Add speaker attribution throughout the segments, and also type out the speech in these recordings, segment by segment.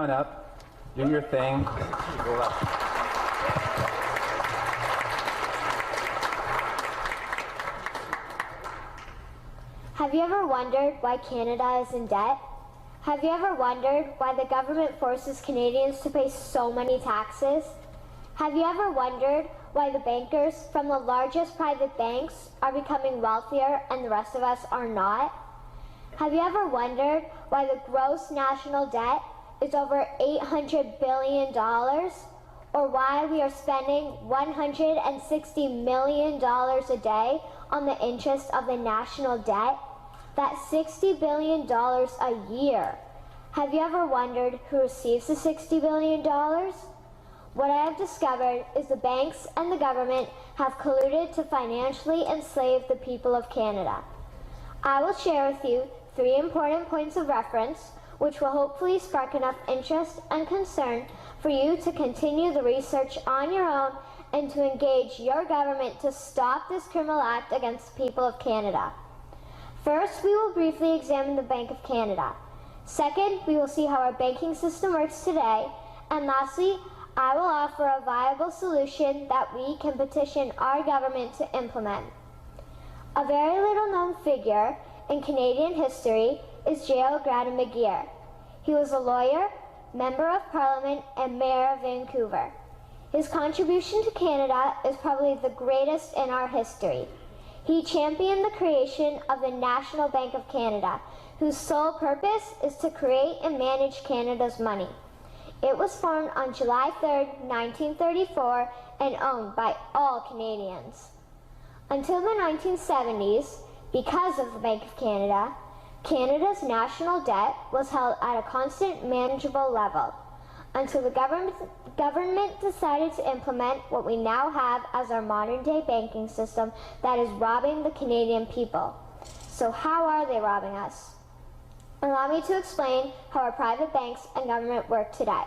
Speaker 1: on up, do your thing.
Speaker 2: Have you ever wondered why Canada is in debt? Have you ever wondered why the government forces Canadians to pay so many taxes? Have you ever wondered why the bankers from the largest private banks are becoming wealthier and the rest of us are not? Have you ever wondered why the gross national debt is over $800 billion? Or why we are spending $160 million a day on the interest of the national debt? That's $60 billion a year. Have you ever wondered who receives the $60 billion? What I have discovered is the banks and the government have colluded to financially enslave the people of Canada. I will share with you 3 important points of reference which will hopefully spark enough interest and concern for you to continue the research on your own and to engage your government to stop this criminal act against the people of Canada. First, we will briefly examine the Bank of Canada. Second, we will see how our banking system works today. And lastly, I will offer a viable solution that we can petition our government to implement. A very little known figure in Canadian history is J.L. Graham McGeer. He was a lawyer, Member of Parliament, and Mayor of Vancouver. His contribution to Canada is probably the greatest in our history. He championed the creation of the National Bank of Canada, whose sole purpose is to create and manage Canada's money. It was formed on July 3, 1934, and owned by all Canadians. Until the 1970s, because of the Bank of Canada, Canada's national debt was held at a constant, manageable level, until the government decided to implement what we now have as our modern-day banking system that is robbing the Canadian people. So how are they robbing us? Allow me to explain how our private banks and government work today.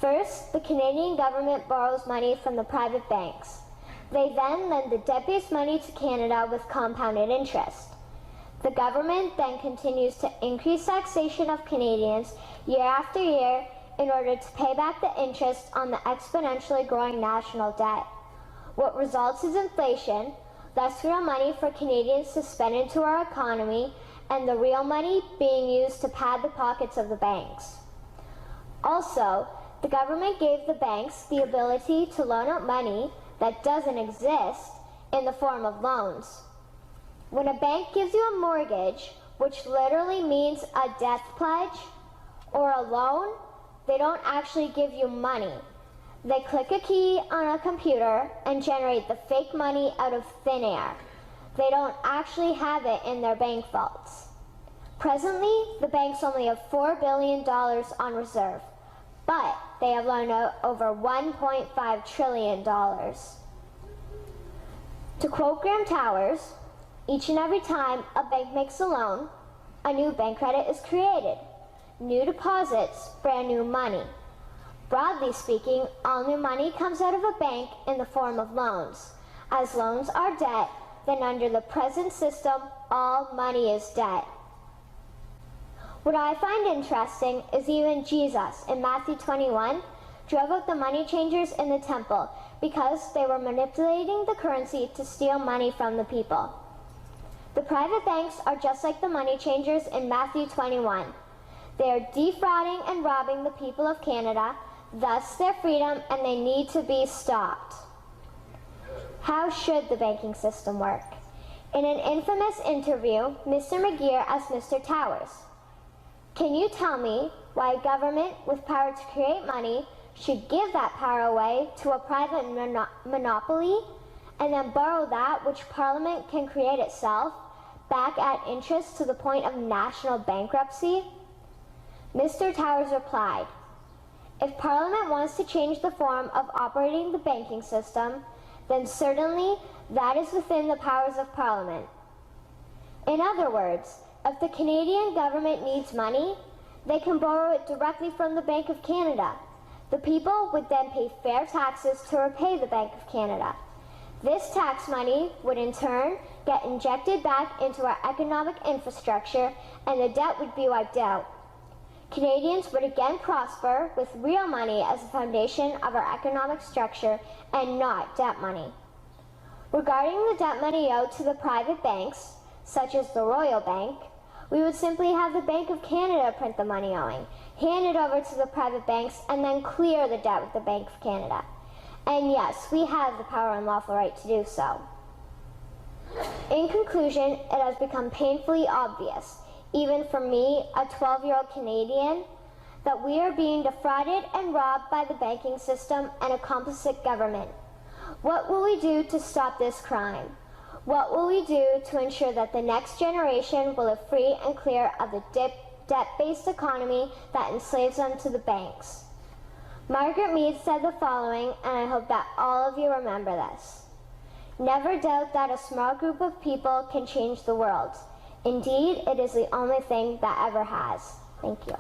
Speaker 2: First, the Canadian government borrows money from the private banks. They then lend the debt-based money to Canada with compounded interest. The government then continues to increase taxation of Canadians year after year in order to pay back the interest on the exponentially growing national debt. What results is inflation, less real money for Canadians to spend into our economy, and the real money being used to pad the pockets of the banks. Also, the government gave the banks the ability to loan out money that doesn't exist in the form of loans. When a bank gives you a mortgage, which literally means a death pledge, or a loan, they don't actually give you money. They click a key on a computer and generate the fake money out of thin air. They don't actually have it in their bank vaults. Presently, the banks only have $4 billion on reserve, but they have loaned out over $1.5 trillion. To quote Graham Towers, each and every time a bank makes a loan, a new bank credit is created. New deposits, brand new money. Broadly speaking, all new money comes out of a bank in the form of loans. As loans are debt, then under the present system, all money is debt. What I find interesting is even Jesus, in Matthew 21, drove out the money changers in the temple because they were manipulating the currency to steal money from the people. The private banks are just like the money changers in Matthew 21. They are defrauding and robbing the people of Canada, thus their freedom, and they need to be stopped. How should the banking system work? In an infamous interview, Mr. McGeer asked Mr. Towers, "Can you tell me why a government with power to create money should give that power away to a private monopoly and then borrow that which Parliament can create itself back at interest to the point of national bankruptcy?" Mr. Towers replied, "If Parliament wants to change the form of operating the banking system, then certainly that is within the powers of Parliament. In other words, if the Canadian government needs money, they can borrow it directly from the Bank of Canada. The people would then pay fair taxes to repay the Bank of Canada. This tax money would in turn get injected back into our economic infrastructure and the debt would be wiped out. Canadians would again prosper with real money as the foundation of our economic structure and not debt money. Regarding the debt money owed to the private banks, such as the Royal Bank, we would simply have the Bank of Canada print the money owing, hand it over to the private banks, and then clear the debt with the Bank of Canada. And yes, we have the power and lawful right to do so. In conclusion, it has become painfully obvious, even for me, a 12-year-old Canadian, that we are being defrauded and robbed by the banking system and a complicit government. What will we do to stop this crime? What will we do to ensure that the next generation will live free and clear of the debt-based economy that enslaves them to the banks? Margaret Mead said the following, and I hope that all of you remember this. Never doubt that a small group of people can change the world. Indeed, it is the only thing that ever has. Thank you.